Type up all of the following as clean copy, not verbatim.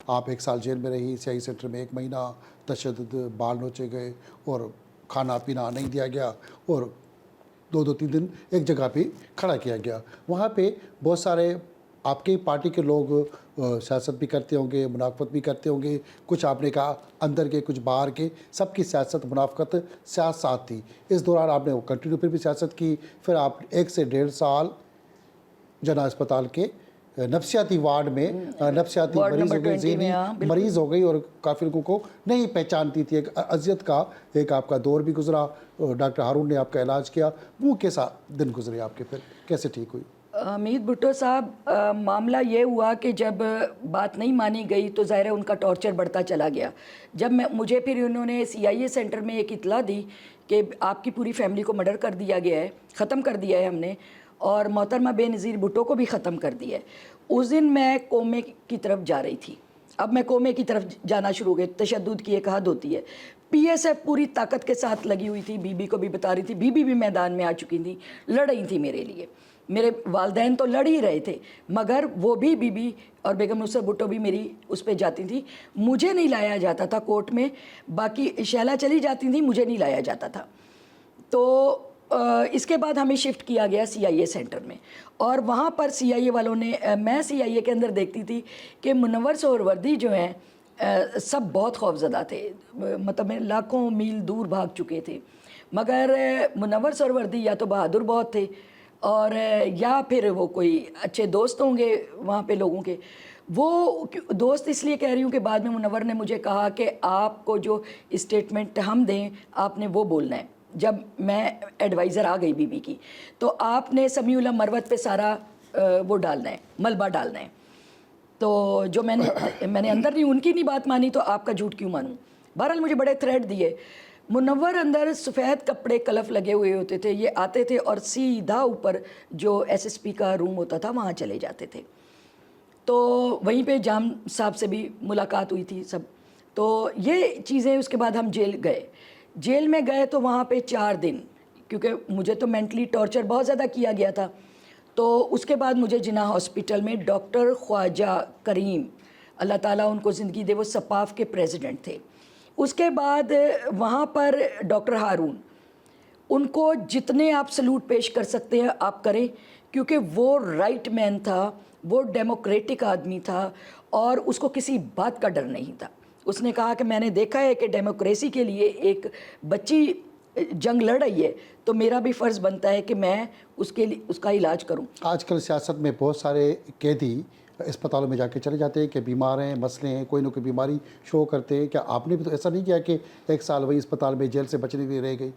آپ 1 سال جیل میں رہی, سیاسی سینٹر میں 1 مہینہ, تشدد, بال نوچے گئے اور کھانا پینا نہیں دیا گیا اور 2-3 دن ایک جگہ پہ کھڑا کیا گیا. وہاں پہ بہت سارے آپ کی پارٹی کے لوگ سیاست بھی کرتے ہوں گے, منافقت بھی کرتے ہوں گے, کچھ آپ نے کہا اندر کے کچھ باہر کے, سب کی سیاست منافقت سیاست تھی. اس دوران آپ نے وہ کنٹینیو پھر بھی سیاست کی. پھر آپ 1 سے 1.5 سال جنا اسپتال کے نفسیاتی وارڈ میں نفسیاتی مریض ہو گئی, ذہنی مریض ہو گئی اور کافی لوگوں کو نہیں پہچانتی تھی. ایک اذیت کا ایک آپ کا دور بھی گزرا. ڈاکٹر ہارون نے آپ کا علاج کیا. وہ کیسا دن گزرے آپ کے, پھر کیسے ٹھیک ہوئی؟ امید بھٹو صاحب, معاملہ یہ ہوا کہ جب بات نہیں مانی گئی تو ظاہر ہے ان کا ٹارچر بڑھتا چلا گیا. جب مجھے پھر انہوں نے CIA سینٹر میں ایک اطلاع دی کہ آپ کی پوری فیملی کو مرڈر کر دیا گیا ہے, ختم کر دیا ہے ہم نے, اور محترمہ بے نظیر بھٹو کو بھی ختم کر دیا ہے. اس دن میں کومے کی طرف جا رہی تھی. اب میں کومے کی طرف جانا شروع ہو گئی. تشدد کی ایک حد ہوتی ہے. PSF پوری طاقت کے ساتھ لگی ہوئی تھی. بی کو بھی بتا رہی تھی, بی بھی میدان میں آ چکی تھی, لڑ رہی تھی میرے لیے. میرے والدین تو لڑ ہی رہے تھے, مگر وہ بھی بی اور بیگم نصرت بھٹو بھی میری اس پہ جاتی تھی. مجھے نہیں لایا جاتا تھا کورٹ میں, باقی شیلا چلی جاتی تھی, مجھے نہیں لایا جاتا تھا. تو اس کے بعد ہمیں شفٹ کیا گیا CIA سینٹر میں, اور وہاں پر CIA والوں نے, میں CIA کے اندر دیکھتی تھی کہ منور سہروردی جو ہیں سب بہت خوفزدہ تھے, مطلب لاکھوں میل دور بھاگ چکے تھے. مگر منور سہروردی یا تو بہادر بہت تھے, اور یا پھر وہ کوئی اچھے دوست ہوں گے وہاں پہ لوگوں کے. وہ دوست اس لیے کہہ رہی ہوں کہ بعد میں منور نے مجھے کہا کہ آپ کو جو اسٹیٹمنٹ ہم دیں آپ نے وہ بولنا ہے. جب میں ایڈوائزر آ گئی بی کی, تو آپ نے سمیع اللہ مروت پہ سارا وہ ڈالنا ہے, ملبہ ڈالنا ہے. تو جو میں نے اندر نہیں, ان کی نہیں بات مانی تو آپ کا جھوٹ کیوں مانوں. بہرحال مجھے بڑے تھریٹ دیے. منور اندر سفید کپڑے کلف لگے ہوئے ہوتے تھے, یہ آتے تھے اور سیدھا اوپر جو SSP کا روم ہوتا تھا وہاں چلے جاتے تھے. تو وہیں پہ جام صاحب سے بھی ملاقات ہوئی تھی سب. تو یہ چیزیں, اس کے بعد ہم جیل گئے. جیل میں گئے تو وہاں پہ 4 دن, کیونکہ مجھے تو مینٹلی ٹارچر بہت زیادہ کیا گیا تھا. تو اس کے بعد مجھے جناح ہاسپٹل میں ڈاکٹر خواجہ کریم, اللہ تعالیٰ ان کو زندگی دے, وہ سپاف کے پریزیڈنٹ تھے. اس کے بعد وہاں پر ڈاکٹر ہارون, ان کو جتنے آپ سلوٹ پیش کر سکتے ہیں آپ کریں, کیونکہ وہ رائٹ مین تھا, وہ ڈیموکریٹک آدمی تھا, اور اس کو کسی بات کا ڈر نہیں تھا. اس نے کہا کہ میں نے دیکھا ہے کہ ڈیموکریسی کے لیے ایک بچی جنگ لڑ رہی ہے, تو میرا بھی فرض بنتا ہے کہ میں اس کا علاج کروں. آج کل سیاست میں بہت سارے قیدی اسپتالوں میں جا کے چلے جاتے ہیں کہ بیمار ہیں, مسئلے ہیں, کوئی نہ کوئی بیماری شو کرتے ہیں. کیا آپ نے بھی تو ایسا نہیں کیا کہ 1 سال وہی اسپتال میں جیل سے بچنے بھی رہ گئی؟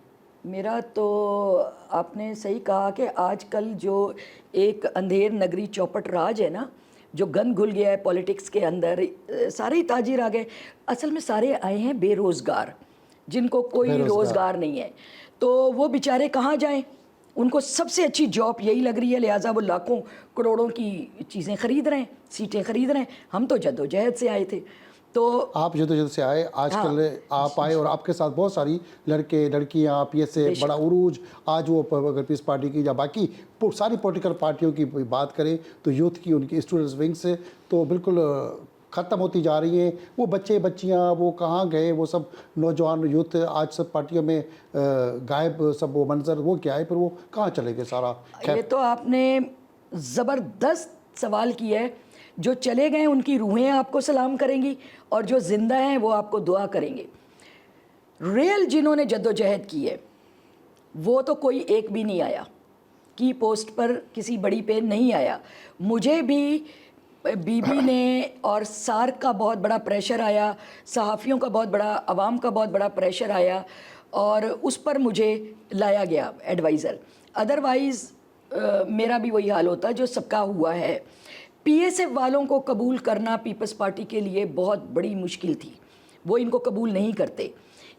میرا تو آپ نے صحیح کہا کہ آج کل جو ایک اندھیر نگری چوپٹ راج ہے نا, جو گند گھل گیا ہے پولیٹکس کے اندر, سارے ہی تاجر آ گئے. اصل میں سارے آئے ہیں بے روزگار, جن کو کوئی روزگار نہیں ہے. تو وہ بیچارے کہاں جائیں؟ ان کو سب سے اچھی جاب یہی لگ رہی ہے, لہٰذا وہ لاکھوں کروڑوں کی چیزیں خرید رہے ہیں, سیٹیں خرید رہے ہیں. ہم تو جدوجہد سے آئے تھے. تو آپ جدوجہد سے آئے, آج کل آپ آئے اور آپ کے ساتھ بہت ساری لڑکے لڑکیاں, PS سے بڑا عروج. آج وہ اگر پیپلز پارٹی کی یا باقی ساری پولیٹیکل پارٹیوں کی بات کریں تو یوتھ کی, ان کی اسٹوڈنٹس ونگ سے تو بالکل ختم ہوتی جا رہی ہیں. وہ بچے بچیاں وہ کہاں گئے؟ وہ سب نوجوان یوتھ آج سب پارٹیوں میں غائب, سب وہ منظر وہ کیا ہے, پھر وہ کہاں چلے گئے سارا؟ یہ تو آپ نے زبردست سوال کیا ہے. جو چلے گئے ان کی روحیں آپ کو سلام کریں گی, اور جو زندہ ہیں وہ آپ کو دعا کریں گے. ریل جنہوں نے جدوجہد کی ہے وہ تو کوئی ایک بھی نہیں آیا, کی پوسٹ پر کسی بڑی پہ نہیں آیا. مجھے بھی بی نے اور سارک کا بہت بڑا پریشر آیا, صحافیوں کا بہت بڑا, عوام کا بہت بڑا پریشر آیا, اور اس پر مجھے لایا گیا ایڈوائزر. ادروائز میرا بھی وہی حال ہوتا جو سب کا ہوا ہے. PSF والوں کو قبول کرنا پیپلز پارٹی کے لیے بہت بڑی مشکل تھی. وہ ان کو قبول نہیں کرتے.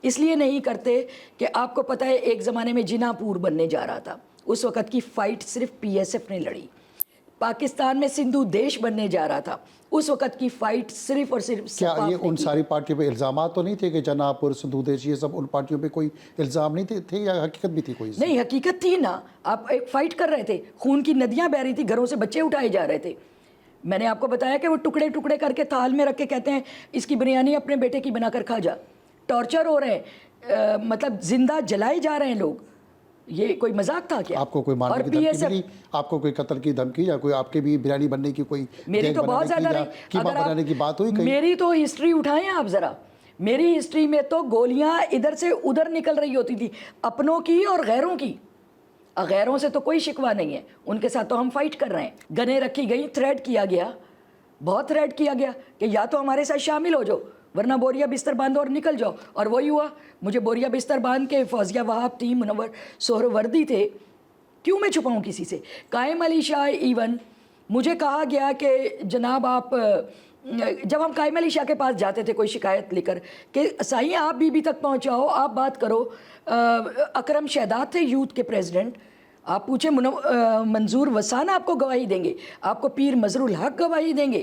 اس لیے نہیں کرتے کہ آپ کو پتہ ہے ایک زمانے میں جناح پور بننے جا رہا تھا, اس وقت کی فائٹ صرف PSF نے لڑی. پاکستان میں سندھو دیش بننے جا رہا تھا, اس وقت کی فائٹ صرف اور صرف کیا یہ ان ساری پارٹیوں پہ الزامات تو نہیں تھے کہ جناح پور, سندھو دیش, یہ سب ان پارٹیوں پہ کوئی الزام نہیں تھے یا حقیقت بھی تھی کوئی؟ نہیں, حقیقت تھی نا. آپ ایک فائٹ کر رہے تھے, خون کی ندیاں بہہ رہی تھی, گھروں سے بچے اٹھائے جا رہے تھے. میں نے آپ کو بتایا کہ وہ ٹکڑے ٹکڑے کر کے تھال میں رکھ کے کہتے ہیں اس کی بریانی اپنے بیٹے کی بنا کر کھا جا. ٹارچر ہو رہے ہیں, مطلب زندہ جلائے جا رہے ہیں لوگ. یہ کوئی مذاق تھا کیا؟ آپ کو کوئی مارنے کی دھمکی ملی؟ آپ کو کوئی قتل کی دھمکی یا کوئی آپ کے بھی بریانی بننے کی کوئی میری تو بہت زیادہ رہی. قیمہ بنانے کی بات ہوئی کہیں؟ میری تو ہسٹری اٹھائیں آپ ذرا. میری ہسٹری میں تو گولیاں ادھر سے ادھر نکل رہی ہوتی تھی, اپنوں کی اور غیروں کی. غیروں سے تو کوئی شکوہ نہیں ہے, ان کے ساتھ تو ہم فائٹ کر رہے ہیں. گنیں رکھی گئی, تھریٹ کیا گیا, بہت تھریٹ کیا گیا کہ یا تو ہمارے ساتھ شامل ہو جاؤ ورنہ بوریا بستر باندھو اور نکل جاؤ. اور وہی ہوا. مجھے بوریا بستر باندھ کے فوزیہ وہاب تھی, منور سہروردی تھے. کیوں میں چھپاؤں کسی سے؟ قائم علی شاہ ایون مجھے کہا گیا کہ جناب آپ, جب ہم قائم علی شاہ کے پاس جاتے تھے کوئی شکایت لے کر کہ سائیں آپ بی بی تک پہنچاؤ, آپ بات کرو. اکرم شہداد تھے یوتھ کے پریزیڈنٹ, آپ پوچھیں منظور وسان آپ کو گواہی دیں گے, آپ کو پیر مظہر الحق گواہی دیں گے.